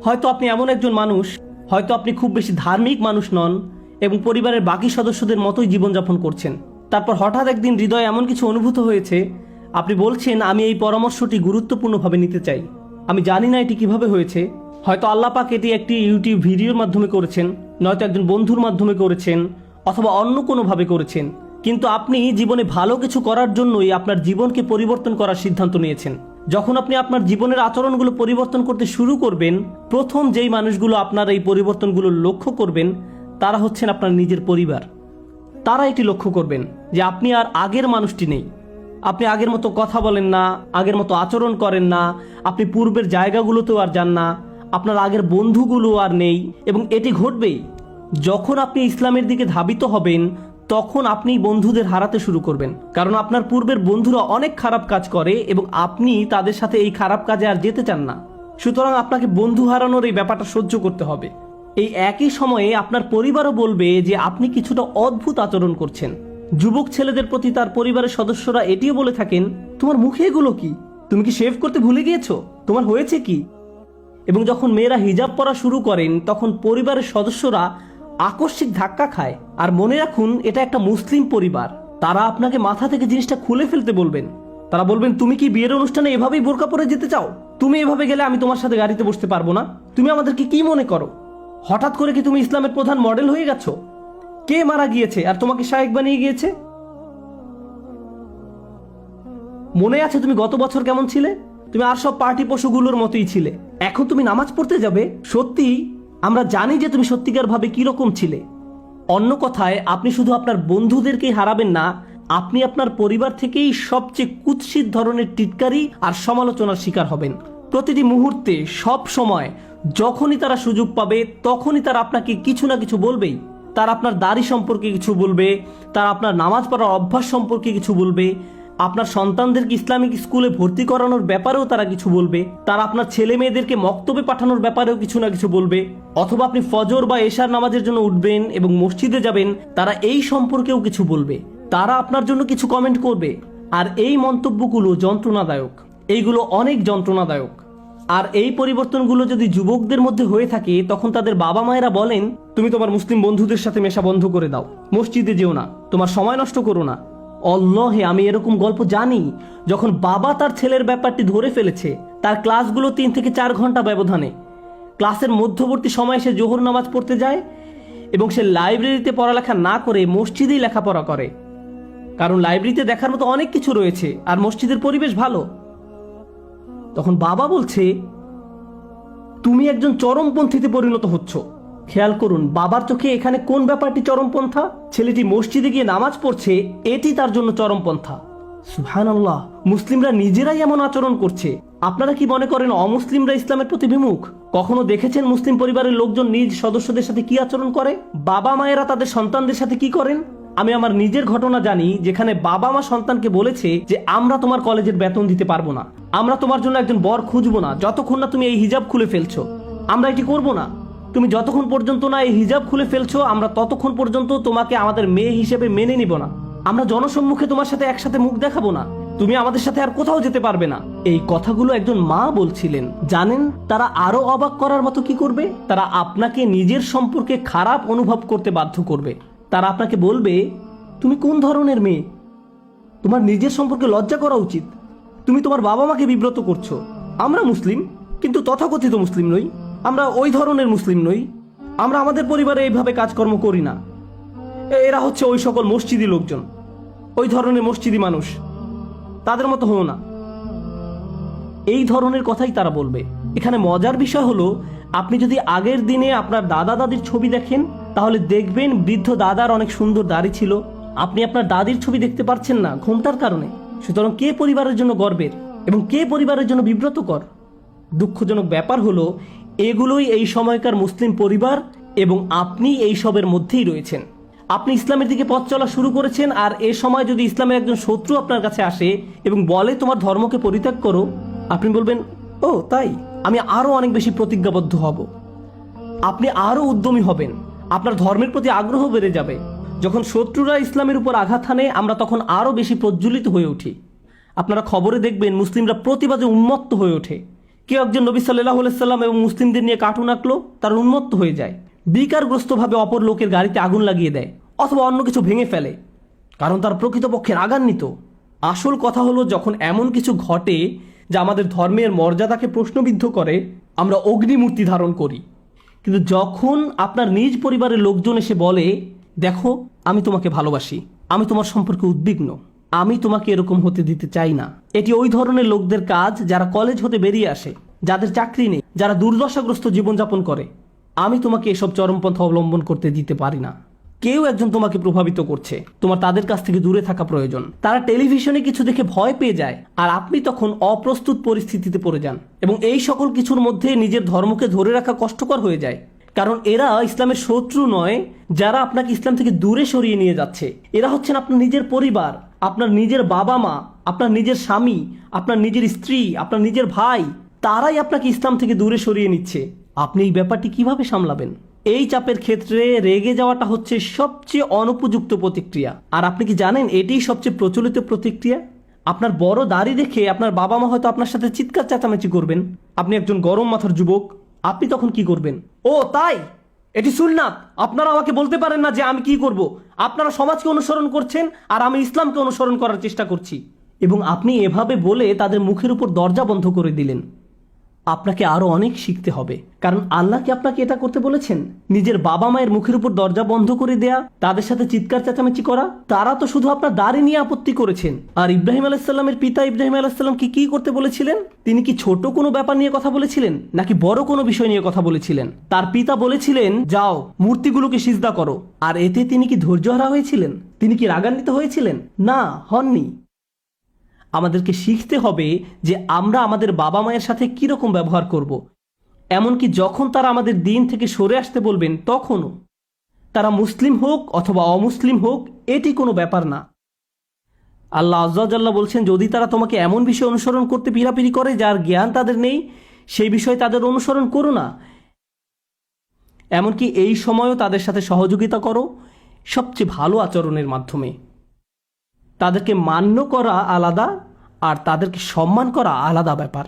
হয়তো আপনি এমন একজন মানুষ, হয়তো আপনি খুব বেশি ধার্মিক মানুষ নন এবং পরিবারের বাকি সদস্যদের মতোই জীবনযাপন করছেন। তারপর হঠাৎ একদিন হৃদয়ে এমন কিছু অনুভূত হয়েছে, আপনি বলছেন আমি এই পরামর্শটি গুরুত্বপূর্ণভাবে নিতে চাই। আমি জানি না এটি কিভাবে হয়েছে। হয়তো আল্লাহ পাক এটি একটি ইউটিউব ভিডিওর মাধ্যমে করেছেন, নয়তো একজন বন্ধুর মাধ্যমে করেছেন, অথবা অন্য কোনোভাবে করেছেন। কিন্তু আপনি জীবনে ভালো কিছু করার জন্যই আপনার জীবনকে পরিবর্তন করার সিদ্ধান্ত নিয়েছেন। যখন আপনি আপনার জীবনের আচরণগুলো পরিবর্তন করতে শুরু করবেন, প্রথম যেই মানুষগুলো আপনার এই পরিবর্তনগুলো লক্ষ্য করবেন তারা হচ্ছেন আপনার নিজের পরিবার। তারা এটি লক্ষ্য করবেন যে আপনি আর আগের মানুষটি নেই। আপনি আগের মতো কথা বলেন না, আগের মতো আচরণ করেন না, আপনি পূর্বের জায়গাগুলোতেও আর যান না, আপনার আগের বন্ধুগুলো আর নেই। এবং এটি ঘটবেই যখন আপনি ইসলামের দিকে ধাবিত হবেন, তখন আপনি বন্ধুদের হারাতে শুরু করবেন। কারণ আপনার পূর্বের বন্ধুরা অনেক খারাপ কাজ করে এবং আপনি তাদের সাথে এই খারাপ কাজে আর যেতে চান না। সুতরাং আপনাকে বন্ধু হারানোর এই ব্যাপারটা সহ্য করতে হবে। এই একই সময়ে আপনার পরিবারও বলবে যে আপনি কিছুটা অদ্ভুত আচরণ করছেন। যুবক ছেলেদের প্রতি তার পরিবারের সদস্যরা এটিও বলে থাকেন, তোমার মুখে এগুলো কি? তুমি কি শেভ করতে ভুলে গিয়েছো? তোমার হয়েছে কি? এবং যখন মেয়েরা হিজাব পরা শুরু করেন, তখন পরিবারের সদস্যরা আকস্মিক ধাক্কা খায়। আর মনে রাখুন, এটা একটা মুসলিম পরিবার। তারা আপনাকে মাথা থেকে জিনিসটা খুলে ফেলতে বলবেন। তারা বলবেন, তুমি কি বিয়ের অনুষ্ঠানে এভাবেই বোরকা পরে যেতে চাও? তুমি এভাবে গেলে আমি তোমার সাথে গাড়িতে বসতে পারবো না। তুমি আমাদেরকে কি মনে করো? হঠাৎ করে কি তুমি ইসলামের প্রধান মডেল হয়ে গেছো? কে মারা গিয়েছে আর তোমাকে শায়েক বানিয়ে গিয়েছে? মনে আছে তুমি গত বছর কেমন ছিলে? তুমি আর সব পার্টি পশুগুলোর মতোই ছিলে। এখন তুমি নামাজ পড়তে যাবে? সত্যি আমরা জানি যে তুমি সত্যিকার ভাবে কিরকম ছিলে। অন্য কথায়, আপনি শুধু আপনার বন্ধুদেরকেই হারাবেন না, আপনি আপনার পরিবার থেকেই সবচেয়ে কুৎসিত ধরনের টিটকারি আর সমালোচনার শিকার হবেন। প্রতিটি মুহূর্তে, সব সময়, যখনই তারা সুযোগ পাবে তখনই তারা আপনাকে কিছু না কিছু বলবেই। তারা আপনার দাড়ি সম্পর্কে কিছু বলবে, তারা আপনার নামাজ পড়ার অভ্যাস সম্পর্কে কিছু বলবে, আপনার সন্তানদেরকে ইসলামিক স্কুলে ভর্তি করানোর ব্যাপারেও তারা কিছু বলবে, তারা আপনার ছেলে মেয়েদেরকে মক্তবে পাঠানোর ব্যাপারেও কিছু না কিছু বলবে। অথবা আপনি ফজর বা এশার নামাজের জন্য উঠবেন এবং মসজিদে যাবেন, তারা এই সম্পর্কেও কিছু বলবে। তারা আপনার জন্য কিছু কমেন্ট করবে। আর এই মন্তব্যগুলো যন্ত্রণাদায়ক, এইগুলো অনেক যন্ত্রণাদায়ক। আর এই পরিবর্তনগুলো যদি যুবকদের মধ্যে হয়ে থাকে, তখন তাদের বাবা মায়েরা বলেন, তুমি তোমার মুসলিম বন্ধুদের সাথে মেশা বন্ধ করে দাও, মসজিদে যেও না, তোমার সময় নষ্ট করো না। আল্লাহে, আমি এরকম গল্প জানি যখন বাবা তার ছেলের ব্যাপারটি ধরে ফেলেছে। তার ক্লাসগুলো 3 থেকে 4 ঘন্টা ব্যবধানে, ক্লাসের মধ্যবর্তী সময় সে জোহর নামাজ পড়তে যায় এবং সে লাইব্রেরিতে পড়ালেখা না করে মসজিদেই লেখাপড়া করে। কারণ লাইব্রেরিতে দেখার মতো অনেক কিছু রয়েছে আর মসজিদের পরিবেশ ভালো। তখন বাবা বলছে, তুমি একজন চরমপন্থীতে পরিণত হচ্ছ। খেয়াল করুন, বাবার চোখে এখানে কোন ব্যাপারটি চরমপন্থা? ছেলেটি মসজিদে গিয়ে নামাজ পড়ছে, এটি তার জন্য চরমপন্থা। সুবহানাল্লাহ, মুসলিমরা নিজেরাই এমন আচরণ করছে। আপনারা কি মনে করেন অমুসলিমরা ইসলামের প্রতি বিমুখ? কখনো দেখেছেন মুসলিম পরিবারের লোকজন নিজ সদস্যদের সাথে কি আচরণ করে? বাবা মায়েরা তাদের সন্তানদের সাথে কি করেন? আমি আমার নিজের ঘটনা জানি, যেখানে বাবা মা সন্তানকে বলেছে যে আমরা তোমার কলেজের বেতন দিতে পারবো না, আমরা তোমার জন্য একজন বর খুঁজবো না যতক্ষণ না তুমি এই হিজাব খুলে ফেলছো, আমরা এটি করবো না, তুমি যতক্ষণ পর্যন্ত না এই হিজাব খুলে ফেলছো আমরা ততক্ষণ পর্যন্ত তোমাকে আমাদের মেয়ে হিসেবে মেনে নিব না, আমরা জনসম্মুখে তোমার সাথে একসাথে মুখ দেখাবো না, তুমি আমাদের সাথে আর কোথাও যেতে পারবে না। এই কথাগুলো একজন মা বলছিলেন। জানেন তারা আরো অবাক করার মতো কি করবে? তারা আপনাকে নিজের সম্পর্কে খারাপ অনুভব করতে বাধ্য করবে। তারা আপনাকে বলবে, তুমি কোন ধরনের মেয়ে? তোমার নিজের সম্পর্কে লজ্জা করা উচিত। তুমি তোমার বাবা মাকে বিব্রত করছো। আমরা মুসলিম, কিন্তু তথাকথিত মুসলিম নই, আমরা ওই ধরনের মুসলিম নই, আমরা আমাদের পরিবারে এইভাবে কাজকর্ম করি না। এরা হচ্ছে ওই সকল মসজিদি লোকজন, ওই ধরনের মসজিদি মানুষ, তাদের মতো হও না। এই ধরনের কথাই তারা বলবে। এখানে মজার বিষয় হলো, আপনি যদি আগের দিনে আপনার দাদা দাদির ছবি দেখেন, তাহলে দেখবেন বৃদ্ধ দাদার অনেক সুন্দর দাড়ি ছিল। আপনি আপনার দাদির ছবি দেখতে পারছেন না ঘোমটার কারণে। সুতরাং কে পরিবারের জন্য গর্বের এবং কে পরিবারের জন্য বিব্রতকর? দুঃখজনক ব্যাপার হলো, এগুলোই এই সময়কার মুসলিম পরিবার এবং আপনি এই সবের মধ্যেই রয়েছেন। আপনি ইসলামের দিকে পথ চলা শুরু করেছেন, আর এ সময় যদি ইসলামের একজন শত্রু আপনার কাছে আসে এবং বলে তোমার ধর্মকে পরিত্যাগ করো, আপনি বলবেন, ও তাই, আমি আরো অনেক বেশি প্রতিজ্ঞাবদ্ধ হব। আপনি আরো উদ্যমী হবেন, আপনার ধর্মের প্রতি আগ্রহ বেড়ে যাবে। যখন শত্রুরা ইসলামের উপর আঘাত হানে, আমরা তখন আরো বেশি প্রজ্বলিত হয়ে উঠি। আপনারা খবরে দেখবেন মুসলিমরা প্রতিবাদে উন্মত্ত হয়ে ওঠে কেউ একজন নবী সাল্লাল্লাহু আলাইহি সাল্লাম এবং মুসলিমদের নিয়ে কার্টুন আঁকলো, তার উন্মত্ত হয়ে যায়, বিকারগ্রস্তভাবে অপর লোকের গাড়িতে আগুন লাগিয়ে দেয় অথবা অন্য কিছু ভেঙে ফেলে, কারণ তার প্রকৃতপক্ষে রাগান্বিত। আসল কথা হলো, যখন এমন কিছু ঘটে যা আমাদের ধর্মের মর্যাদাকে প্রশ্নবিদ্ধ করে, আমরা অগ্নিমূর্তি ধারণ করি। কিন্তু যখন আপনার নিজ পরিবারের লোকজন এসে বলে, দেখো আমি তোমাকে ভালোবাসি, আমি তোমার সম্পর্কে উদ্বিগ্ন, আমি তোমাকে এরকম হতে দিতে চাই না, এটি ওই ধরনের লোকদের কাজ যারা কলেজ হতে বেরিয়ে আসে, যাদের চাকরি নেই, যারা দুর্দশাগ্রস্ত জীবনযাপন করে। আমি তোমাকে এসব চরমপন্থা অবলম্বন করতে দিতে পারি না। কেউ একজন তোমাকে প্রভাবিত করছে, তোমার তাদের কাছ থেকে দূরে থাকা প্রয়োজন। তারা টেলিভিশনে কিছু দেখে ভয় পেয়ে যায়, আর আপনি তখন অপ্রস্তুত পরিস্থিতিতে পড়ে যান, এবং এই সকল কিছুর মধ্যে নিজের ধর্মকে ধরে রাখা কষ্টকর হয়ে যায়। কারণ এরা ইসলামের শত্রু নয়, যারা আপনাকে ইসলাম থেকে দূরে সরিয়ে নিয়ে যাচ্ছে। এরা হচ্ছেন আপনার নিজের পরিবার, আপনার নিজের বাবা মা, আপনার নিজের স্বামী, আপনার নিজের স্ত্রী, আপনার নিজের ভাই। তারাই আপনাকে ইসলাম থেকে দূরে সরিয়ে নিচ্ছে। আপনি এই ব্যাপারটি কিভাবে সামলাবেন? এই চাপের ক্ষেত্রে রেগে যাওয়াটা হচ্ছে সবচেয়ে অনুপযুক্ত প্রতিক্রিয়া। আর আপনি কি জানেন এটিই সবচেয়ে প্রচলিত প্রতিক্রিয়া? আপনার বড় দাড়ি দেখে আপনার বাবা মা হয়তো আপনার সাথে চিৎকার চেঁচামেচি করবেন। আপনি একজন গরম মাথার যুবক, আপনি তখন কি করবেন? ও তাই, এটি সুন্নাত, আপনারা আমাকে বলতে পারেন না যে আমি কি করব। আপনারা সমাজকে অনুসরণ করছেন আর আমি ইসলামকে অনুসরণ করার চেষ্টা করছি। এবং আপনি এভাবে বলে তাদের মুখের উপর দরজা বন্ধ করে দিলেন। আপনাকে আরো অনেক শিখতে হবে, কারণ আল্লাহ কি আপনাকে এটা করতে বলেছেন? নিজের বাবা মায়ের মুখের উপর দরজা বন্ধ করে দেয়া, তাদের সাথে চিৎকার চেঁচামেচি করা? তারা তো শুধু আপনার দাড়ি নিয়ে আপত্তি করেছেন। আর ইব্রাহিম আলাইহিস সালামের পিতা ইব্রাহিম আলাইহিস সালাম কি করতে বলেছিলেন? তিনি কি ছোট কোনো ব্যাপার নিয়ে কথা বলেছিলেন, নাকি বড় কোনো বিষয় নিয়ে কথা বলেছিলেন? তার পিতা বলেছিলেন, যাও মূর্তিগুলোকে সিজদা করো। আর এতে তিনি কি ধৈর্যহারা হয়েছিলেন? তিনি কি রাগান্বিত হয়েছিলেন? না, হননি। আমাদেরকে শিখতে হবে যে আমরা আমাদের বাবা মায়ের সাথে কিরকম ব্যবহার করব। এমনকি যখন তারা আমাদের দিন থেকে সরে আসতে বলবেন, তখনও। তারা মুসলিম হোক অথবা অমুসলিম হোক, এটি কোনো ব্যাপার না। আল্লাহ আজ্জা ওয়া জাল্লা বলছেন, যদি তারা তোমাকে এমন বিষয় অনুসরণ করতে পিরাপিরি করে যার জ্ঞান তাদের নেই, সেই বিষয়ে তাদের অনুসরণ করো না। এমনকি এই সময়ও তাদের সাথে সহযোগিতা করো সবচেয়ে ভালো আচরণের মাধ্যমে। তাদেরকে মান্য করা আলাদা, আর তাদেরকে সম্মান করা আলাদা ব্যাপার।